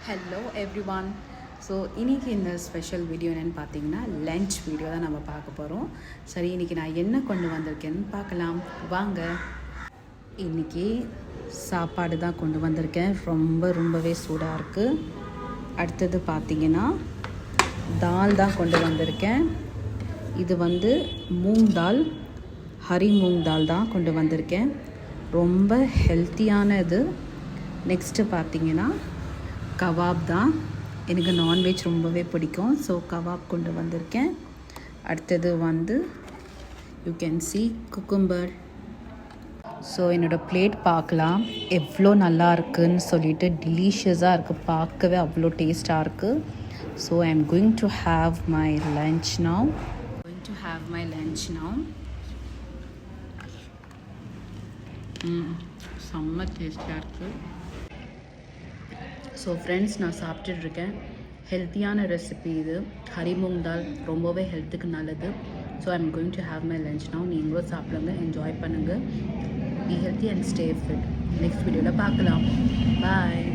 Hello every one. So இன்றைக்கி இந்த special video என்னென்னு பார்த்தீங்கன்னா லன்ச் வீடியோ தான் நம்ம பார்க்க போகிறோம். சரி, இன்றைக்கி நான் என்ன கொண்டு வந்திருக்கேன்னு பார்க்கலாம் வாங்க. இன்றைக்கி சாப்பாடு தான் கொண்டு வந்திருக்கேன். ரொம்பவே சூடாக இருக்குது. அடுத்தது பார்த்திங்கன்னா தால் தான் கொண்டு வந்திருக்கேன். இது மூங் தால், ஹரி மூங் தால் தான் கொண்டு வந்திருக்கேன். ரொம்ப ஹெல்த்தியான இது. நெக்ஸ்ட்டு பார்த்திங்கன்னா கபாப் தான். எனக்கு நான்வெஜ் ரொம்பவே பிடிக்கும். ஸோ கபாப் கொண்டு வந்திருக்கேன். அடுத்தது you can see cucumber. So என்னோடய பிளேட் பார்க்கலாம் எவ்வளோ நல்லா இருக்குதுன்னு சொல்லிட்டு. டெலிஷியஸாக இருக்குது, பார்க்கவே அவ்வளோ டேஸ்ட்டாக இருக்குது. So I am going to have my lunch now. செம்ம டேஸ்டியாக இருக்குது. ஸோ ஃப்ரெண்ட்ஸ், நான் சாப்பிட்டுட்ருக்கேன். ஹெல்த்தியான ரெசிபி இது. ஹரி மூங் தால் ரொம்பவே ஹெல்த்துக்கு நல்லது. So I am going to have my lunch now. நீங்களும் சாப்பிடுங்க, என்ஜாய் பண்ணுங்கள். Be healthy and stay fit. Next வீடியோவில் பார்க்கலாம். பாய்.